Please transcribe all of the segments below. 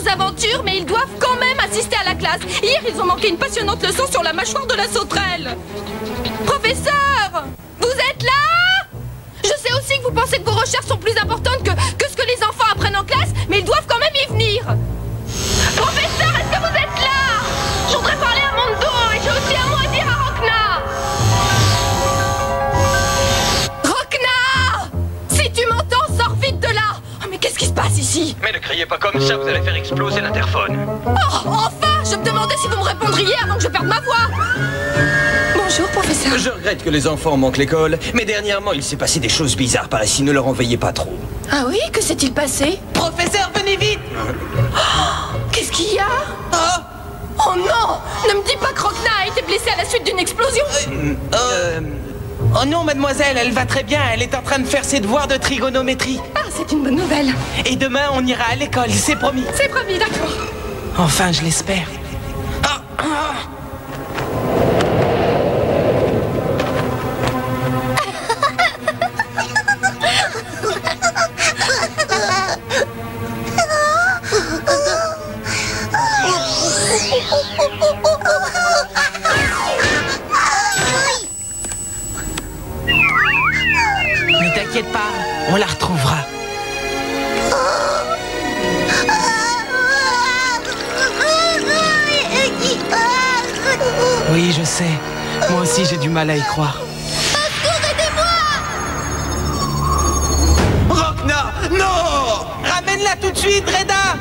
leurs aventures, mais ils doivent quand même assister à la classe. Hier, ils ont manqué une passionnante leçon sur la mâchoire de la sauterelle. Professeur, vous êtes là? Je sais aussi que vous pensez que vos recherches sont plus importantes que ce que les enfants apprennent en classe, mais ils doivent quand même y venir. Professeur, est-ce que vous êtes là? Je voudrais parler à Mondo et j'ai aussi un mot à dire à Rokna. Rokna! Si tu m'entends, sors vite de là. Oh, mais qu'est-ce qui se passe ici? Mais ne criez pas comme ça, vous allez faire exploser l'interphone. Oh, enfin! Je me demandais si vous me répondriez avant que je perde ma voix. Bonjour, professeur. Je regrette que les enfants manquent l'école, mais dernièrement, il s'est passé des choses bizarres par ici, ne leur en veillez pas trop. Ah oui? Que s'est-il passé? Professeur, venez vite! Qu'est-ce qu'il y a? Oh non! Ne me dis pas que Rokna a été blessée à la suite d'une explosion! Oh non, mademoiselle, elle va très bien. Elle est en train de faire ses devoirs de trigonométrie. Ah, c'est une bonne nouvelle. Et demain, on ira à l'école, c'est promis. C'est promis, d'accord. Enfin, je l'espère. Ne t'inquiète pas, on la retrouvera. Oui, je sais. Moi aussi, j'ai du mal à y croire. Rokna, non! Ramène-la tout de suite, Reda!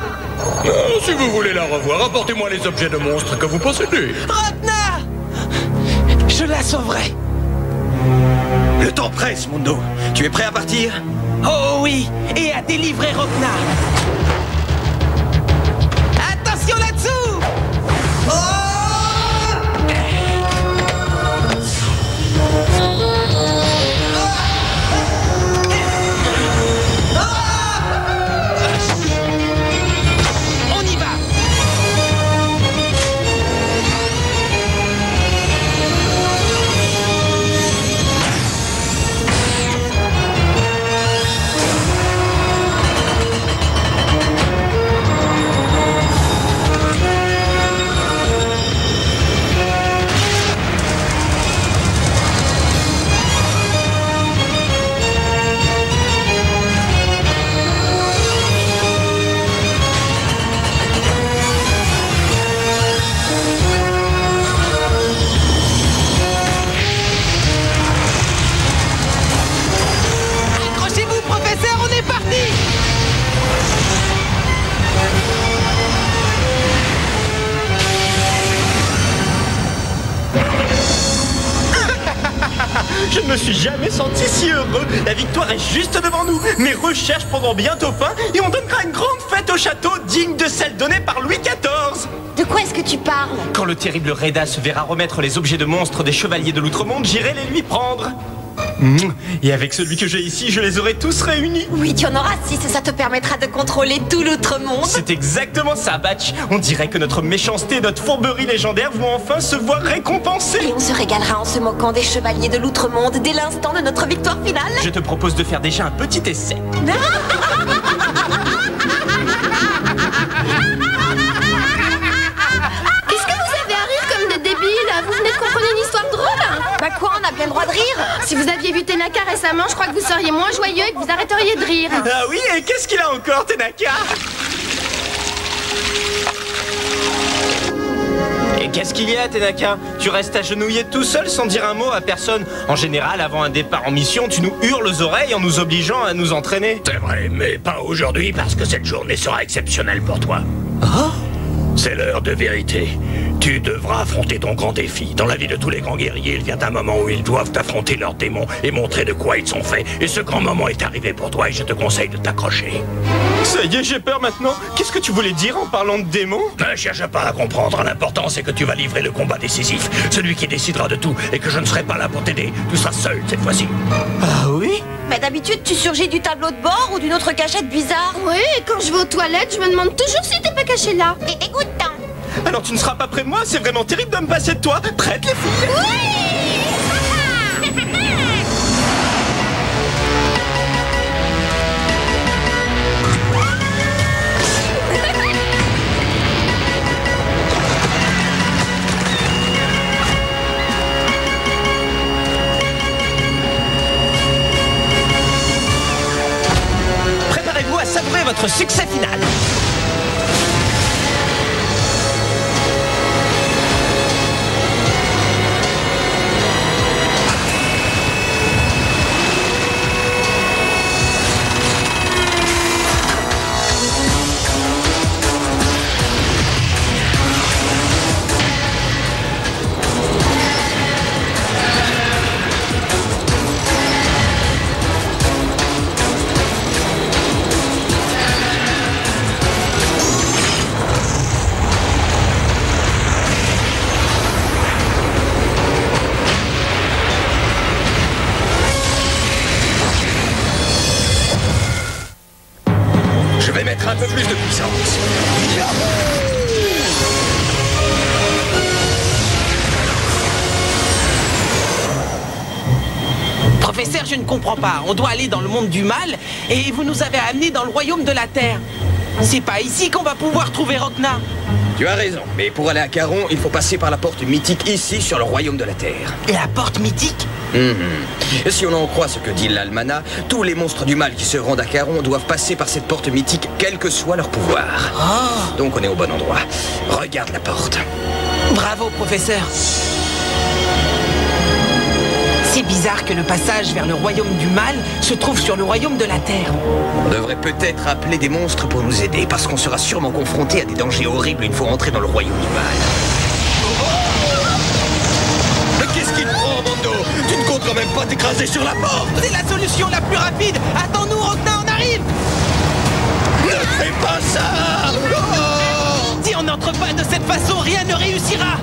Si vous voulez la revoir, apportez-moi les objets de monstres que vous possédez. Rokna! Je la sauverai. Le temps presse, Mondo. Tu es prêt à partir? Oh oui, et à délivrer Rokna. Attention là-dessous! On y va! Accrochez-vous, professeur, on est parti! Je ne me suis jamais senti si heureux. La victoire est juste devant nous. Mes recherches prendront bientôt fin et on donnera une grande fête au château digne de celle donnée par Louis XIV. De quoi est-ce que tu parles? Quand le terrible Reda se verra remettre les objets de monstres des chevaliers de l'Outre-Monde, j'irai les lui prendre. Et avec celui que j'ai ici, je les aurai tous réunis. Oui, tu en auras 6 et ça te permettra de contrôler tout l'Outre-Monde. C'est exactement ça, Batch. On dirait que notre méchanceté et notre fourberie légendaire vont enfin se voir récompensées. Et on se régalera en se moquant des chevaliers de l'Outre-Monde dès l'instant de notre victoire finale. Je te propose de faire déjà un petit essai. Qu'est-ce que vous avez à rire comme des débiles? Vous venez de comprendre une histoire drôle? Bah quoi, on a bien le droit de rire? Si vous aviez vu Tenaka récemment, je crois que vous seriez moins joyeux et que vous arrêteriez de rire. Ah oui, et qu'est-ce qu'il a encore, Tenaka? Et qu'est-ce qu'il y a, Tenaka? Tu restes agenouillé tout seul sans dire un mot à personne. En général, avant un départ en mission, tu nous hurles aux oreilles en nous obligeant à nous entraîner. C'est vrai, mais pas aujourd'hui parce que cette journée sera exceptionnelle pour toi. C'est l'heure de vérité. Tu devras affronter ton grand défi. Dans la vie de tous les grands guerriers, il vient un moment où ils doivent affronter leurs démons et montrer de quoi ils sont faits. Et ce grand moment est arrivé pour toi et je te conseille de t'accrocher. Ça y est, j'ai peur maintenant. Qu'est-ce que tu voulais dire en parlant de démons? Ne cherche pas à comprendre. L'important, c'est que tu vas livrer le combat décisif. Celui qui décidera de tout et que je ne serai pas là pour t'aider. Tu seras seul cette fois-ci. Ah oui? Mais d'habitude, tu surgis du tableau de bord ou d'une autre cachette bizarre. Oui, et quand je vais aux toilettes, je me demande toujours si t'es pas caché là. Et écoute, Alors tu ne seras pas près de moi? C'est vraiment terrible de me passer de toi. Prête, les filles? notre succès final. Je vais mettre un peu plus de puissance. Professeur, je ne comprends pas. On doit aller dans le monde du mal et vous nous avez amenés dans le royaume de la Terre. C'est pas ici qu'on va pouvoir trouver Rokna. Tu as raison, mais pour aller à Caron, il faut passer par la porte mythique ici sur le royaume de la Terre. La porte mythique? Et si on en croit ce que dit l'Almanach, tous les monstres du mal qui se rendent à Caron doivent passer par cette porte mythique, quel que soit leur pouvoir. Oh. Donc on est au bon endroit. Regarde la porte. Bravo, professeur. C'est bizarre que le passage vers le royaume du mal se trouve sur le royaume de la Terre. On devrait peut-être appeler des monstres pour nous aider, parce qu'on sera sûrement confronté à des dangers horribles une fois entré dans le royaume du mal. Mais qu'est-ce qui te prend, Mando? Tu ne comptes quand même pas t'écraser sur la porte? C'est la solution la plus rapide. Attends-nous, Rokna, on arrive. Ne fais pas ça! Oh! Si on n'entre pas de cette façon, rien ne réussira.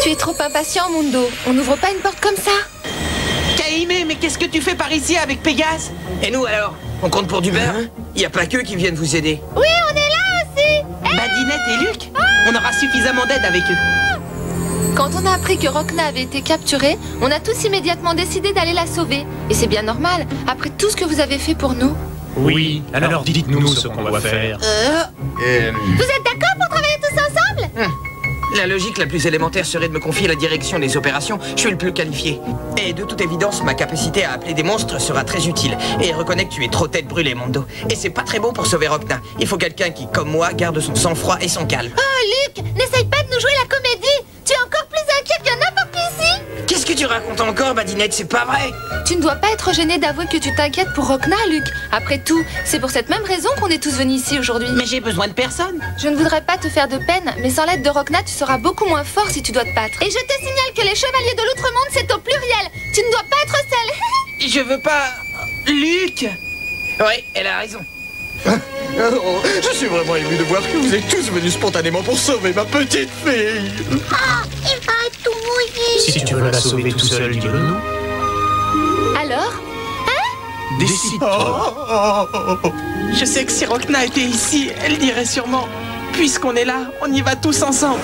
Tu es trop impatient, Mundo. On n'ouvre pas une porte comme ça. Kaime, mais qu'est-ce que tu fais par ici avec Pégase? Et nous alors? On compte pour du beurre? Il n'y a pas qu'eux qui viennent vous aider. Oui, on est là aussi. Badinette et Luc? On aura suffisamment d'aide avec eux. Quand on a appris que Rokna avait été capturée, on a tous immédiatement décidé d'aller la sauver. Et c'est bien normal, après tout ce que vous avez fait pour nous. Oui, alors dites-nous ce qu'on doit faire. Vous êtes d'accord pour travailler tous ensemble? La logique la plus élémentaire serait de me confier la direction des opérations. Je suis le plus qualifié. Et de toute évidence, ma capacité à appeler des monstres sera très utile. Et reconnais que tu es trop tête brûlée, Mondo. Et c'est pas très beau pour sauver Rokna. Il faut quelqu'un qui, comme moi, garde son sang-froid et son calme. Oh, Luc, n'essaye pas de nous jouer la comédie. Tu es encore plus inquiet que n'importe qui ici. Qu'est-ce que tu racontes encore, Badinette? C'est pas vrai. Tu ne dois pas être gêné d'avouer que tu t'inquiètes pour Rokna, Luc. Après tout, c'est pour cette même raison qu'on est tous venus ici aujourd'hui. Mais j'ai besoin de personne. Je ne voudrais pas te faire de peine, mais sans l'aide de Rokna, tu seras beaucoup moins fort si tu dois te battre. Et je te signale que les chevaliers de l'Outre-Monde, c'est au pluriel. Tu ne dois pas être seul. Je veux pas... Luc. Ouais, elle a raison. Oh, je suis vraiment ému de voir que vous êtes tous venus spontanément pour sauver ma petite fille. Ah, il va tout mouiller. Si tu veux la sauver tout seul, dis-le nous. Alors? Décide-toi. Je sais que si Rokna était ici, elle dirait sûrement... Puisqu'on est là, on y va tous ensemble.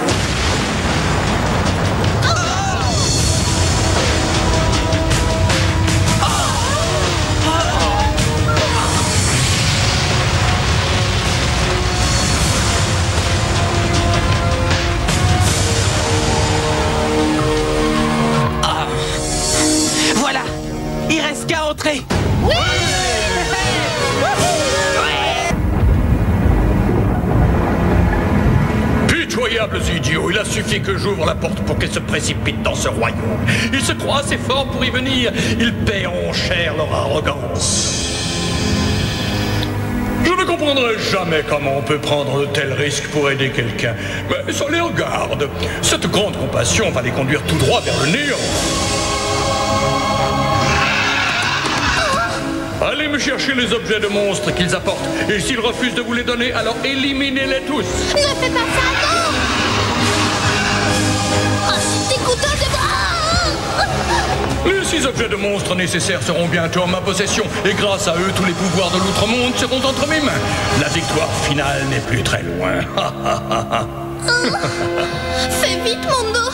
Voilà, il reste qu'à entrer. Pitoyables idiots, il a suffi que j'ouvre la porte pour qu'ils se précipitent dans ce royaume. Ils se croient assez forts pour y venir. Ils paieront cher leur arrogance. Je ne comprendrai jamais comment on peut prendre de tels risques pour aider quelqu'un. Mais ça les regarde. Cette grande compassion va les conduire tout droit vers le néant. Allez me chercher les objets de monstres qu'ils apportent. Et s'ils refusent de vous les donner, alors éliminez-les tous. Ne fais pas ça, non. Oh, c'est dégoûtant de moi. Les 6 objets de monstres nécessaires seront bientôt en ma possession. Et grâce à eux, tous les pouvoirs de l'Outre-Monde seront entre mes mains. La victoire finale n'est plus très loin. Fais vite, Mondo.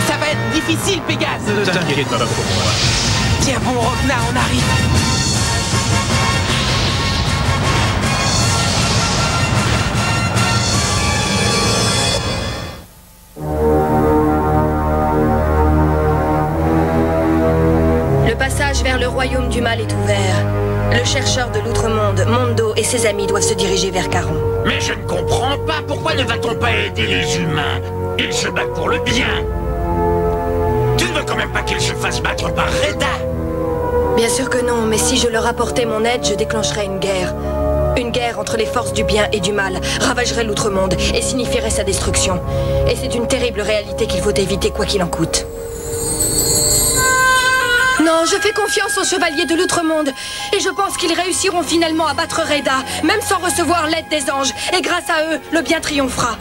Ça va être difficile, Pégase. Ne t'inquiète pas pour moi. Tiens bon, Rokna, on arrive. ses amis doivent se diriger vers Caron. Mais je ne comprends pas, pourquoi ne va-t-on pas aider les humains? Ils se battent pour le bien. Tu ne veux quand même pas qu'ils se fassent battre par Reda? Bien sûr que non, mais si je leur apportais mon aide, je déclencherais une guerre. Une guerre entre les forces du bien et du mal ravagerait l'outre-monde et signifierait sa destruction. Et c'est une terrible réalité qu'il faut éviter quoi qu'il en coûte. Non, je fais confiance aux chevaliers de l'outre-monde. Et je pense qu'ils réussiront finalement à battre Reda, même sans recevoir l'aide des anges. Et grâce à eux, le bien triomphera.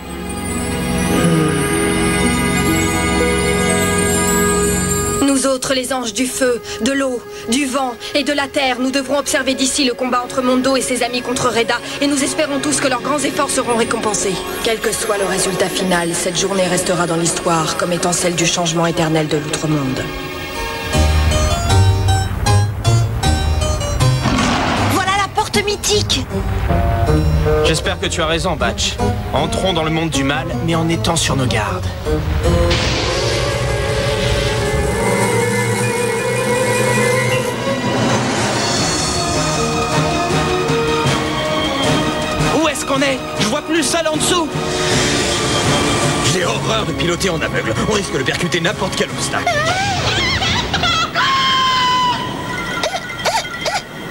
Nous autres, les anges du feu, de l'eau, du vent et de la terre, nous devrons observer d'ici le combat entre Mondo et ses amis contre Reda, et nous espérons tous que leurs grands efforts seront récompensés. Quel que soit le résultat final, cette journée restera dans l'histoire comme étant celle du changement éternel de l'outre-monde. Voilà la porte mythique. J'espère que tu as raison, Batch. Entrons dans le monde du mal, mais en étant sur nos gardes. Je vois plus le sol en dessous. J'ai horreur de piloter en aveugle. On risque de percuter n'importe quel obstacle.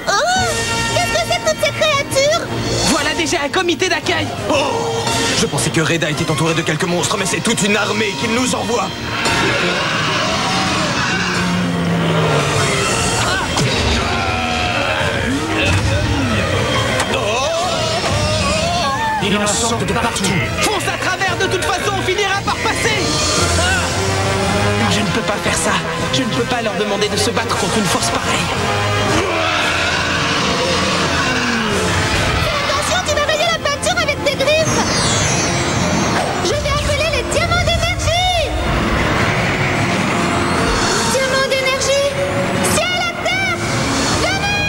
Oh, qu'est-ce que c'est que toutes ces créatures? Voilà déjà un comité d'accueil. Oh! Je pensais que Reda était entouré de quelques monstres, mais c'est toute une armée qu'il nous envoie. Il en sort de partout. Fonce à travers, de toute façon, on finira par passer. Je ne peux pas faire ça. Je ne peux pas leur demander de se battre contre une force pareille. Attention, tu vas rayer la peinture avec tes griffes. Je vais appeler les diamants d'énergie. Diamants d'énergie. Ciel à terre. Venez.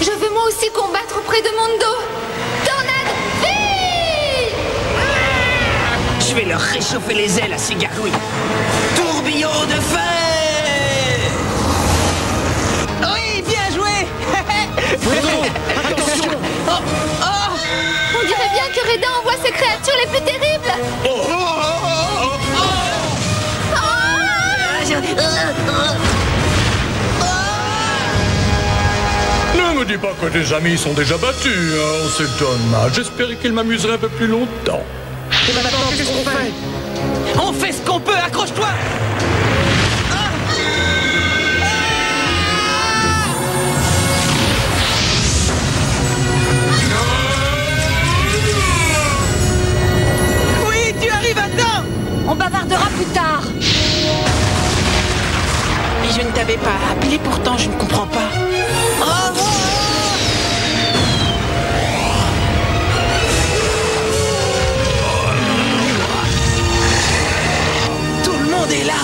Je veux moi aussi combattre auprès de Mondo. Tornade, vite! Je vais leur réchauffer les ailes à ces gargouilles. Tourbillon de feu! Oui, bien joué! Attention! On dirait bien que Reda envoie ses créatures les plus terribles. Ne me dis pas que tes amis sont déjà battus, hein. C'est dommage. J'espérais qu'ils m'amuseraient un peu plus longtemps. Et maintenant, qu'est-ce qu'on fait? On fait ce qu'on peut, accroche-toi! Oui, tu arrives à temps! On bavardera plus tard. Mais je ne t'avais pas appelé, pourtant je ne comprends pas. Tout le monde est là.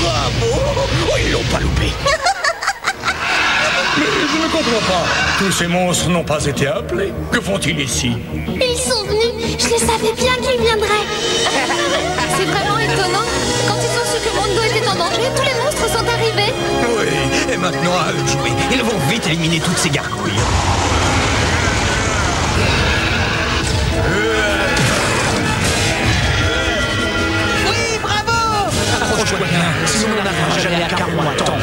Bravo! Oh, ils l'ont pas loupé. Mais je ne comprends pas. Tous ces monstres n'ont pas été appelés. Que font-ils ici? Ils sont venus. Je les savais bien qu'ils viendraient. C'est vraiment étonnant. Quand ils ont su que Mondo était en danger, tous les monstres sont arrivés. Oui, et maintenant à eux de jouer. Ils vont vite éliminer toutes ces gargouilles. Oui, bravo! Approche-toi bien, sinon on n'arrivera jamais à Caron à temps.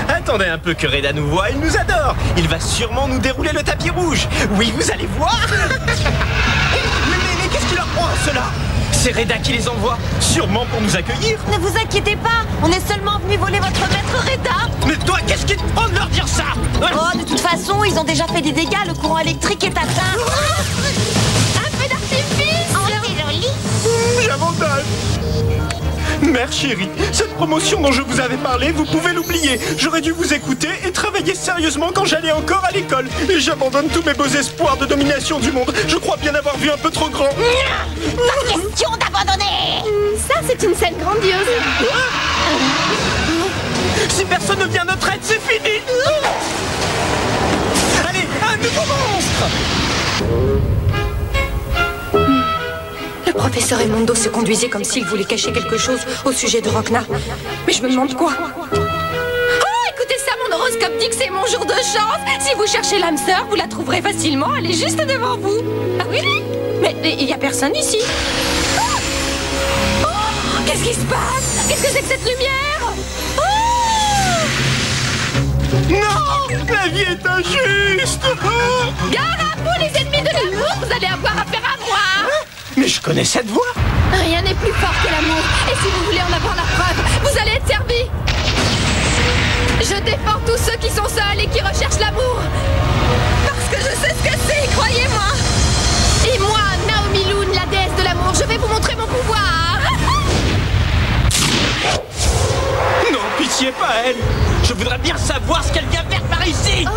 Attendez un peu que Reda nous voie, il nous adore. Il va sûrement nous dérouler le tapis rouge. Oui, vous allez voir. mais qu'est-ce qui leur prend à cela? C'est Reda qui les envoie, sûrement pour nous accueillir. Ne vous inquiétez pas, on est seulement venu voler votre maître Reda. Mais toi, qu'est-ce qui te prend de leur dire ça? Oh, de toute façon, ils ont déjà fait des dégâts, le courant électrique est atteint. Un feu d'artifice. Oh, c'est joli. J'abandonne. Mère chérie, cette promotion dont je vous avais parlé, vous pouvez l'oublier. J'aurais dû vous écouter et travailler sérieusement quand j'allais encore à l'école. Et j'abandonne tous mes beaux espoirs de domination du monde. Je crois bien avoir vu un peu trop grand. Pas question d'abandonner. Ça, c'est une scène grandiose. Si personne ne vient à notre aide, c'est fini. Allez, un nouveau monstre. Le professeur Mondo se conduisait comme s'il voulait cacher quelque chose au sujet de Rokna. Mais je me demande quoi. Oh, écoutez ça, mon horoscope dit que c'est mon jour de chance. Si vous cherchez l'âme sœur, vous la trouverez facilement. Elle est juste devant vous. Ah oui? Mais il n'y a personne ici. Oh, qu'est-ce qui se passe? Qu'est-ce que c'est que cette lumière? Oh! Non, la vie est injuste. Gare à vous, les ennemis de l'amour. Vous allez avoir affaire à moi. Mais je connais cette voix. Rien n'est plus fort que l'amour. Et si vous voulez en avoir la preuve, vous allez être servis. Je défends tous ceux qui sont seuls et qui recherchent l'amour. Parce que je sais ce que c'est, croyez-moi. Et moi, Naomi Lune, la déesse de l'amour, je vais vous montrer mon pouvoir. Non, pitié, pas elle. Je voudrais bien savoir ce qu'elle vient faire par ici. Oh,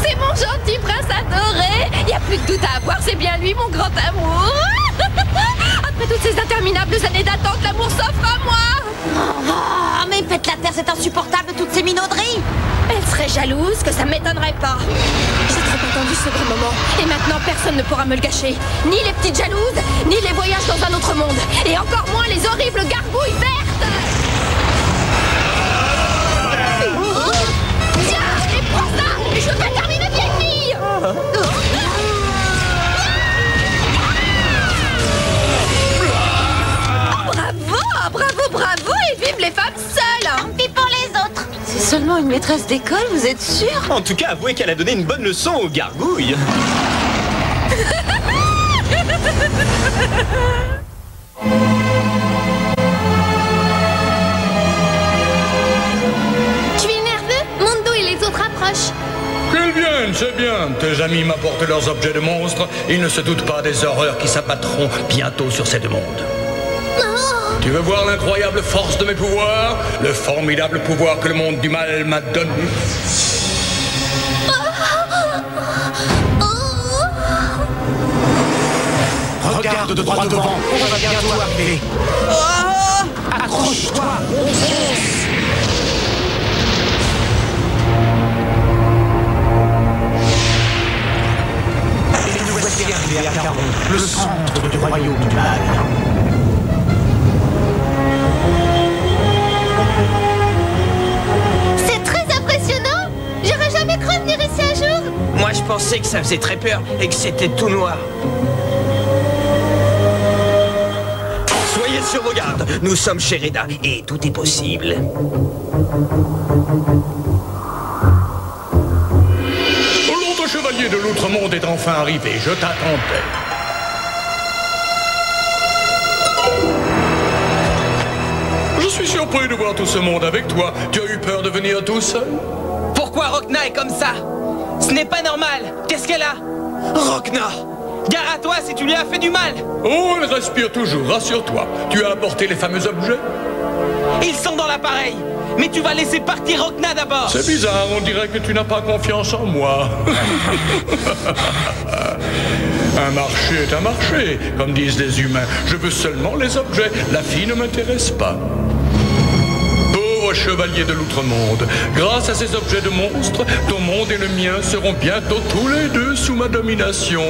c'est mon gentil prince adoré. Il n'y a plus de doute à avoir, c'est bien lui, mon grand amour. Après toutes ces interminables années d'attente, l'amour s'offre à moi. Oh, mais faites la terre, c'est insupportable, toutes ces minauderies. Elle serait jalouse, que ça m'étonnerait pas. J'ai trop attendu ce grand moment. Et maintenant, personne ne pourra me le gâcher. Ni les petites jalouses, ni les voyages dans un autre monde. Et encore moins les horribles gargouilles vertes. Tiens, et prends ça. Je vais terminer, vieille fille. Bravo, et vive les femmes seules. Tant pis pour les autres. C'est seulement une maîtresse d'école, vous êtes sûr? En tout cas, avouez qu'elle a donné une bonne leçon aux gargouilles. Tu es nerveux? Mondo et les autres approchent. Qu'ils viennent, c'est bien. Tes amis m'apportent leurs objets de monstres. Ils ne se doutent pas des horreurs qui s'abattront bientôt sur ces deux mondes. Tu veux voir l'incroyable force de mes pouvoirs? Le formidable pouvoir que le monde du mal m'a donné? Regarde de droit devant, on va bientôt arriver. Accroche-toi, on fonce. Et nous voici arrivés à Caron, le centre du royaume du mal. C'est très impressionnant. J'aurais jamais cru venir ici un jour. Moi, je pensais que ça faisait très peur et que c'était tout noir. Soyez sur vos gardes, nous sommes chez Reda et tout est possible. L'autre chevalier de l'outre-monde est enfin arrivé, je t'attendais. Je suis surpris de voir tout ce monde avec toi. Tu as eu peur de venir tout seul? Pourquoi Rokna est comme ça? Ce n'est pas normal. Qu'est-ce qu'elle a? Rokna! Gare à toi si tu lui as fait du mal. Oh, elle respire toujours, rassure-toi. Tu as apporté les fameux objets? Ils sont dans l'appareil. Mais tu vas laisser partir Rokna d'abord. C'est bizarre, on dirait que tu n'as pas confiance en moi. Un marché est un marché, comme disent les humains. Je veux seulement les objets. La fille ne m'intéresse pas. Pauvre chevalier de l'outre-monde, grâce à ces objets de monstres, ton monde et le mien seront bientôt tous les deux sous ma domination.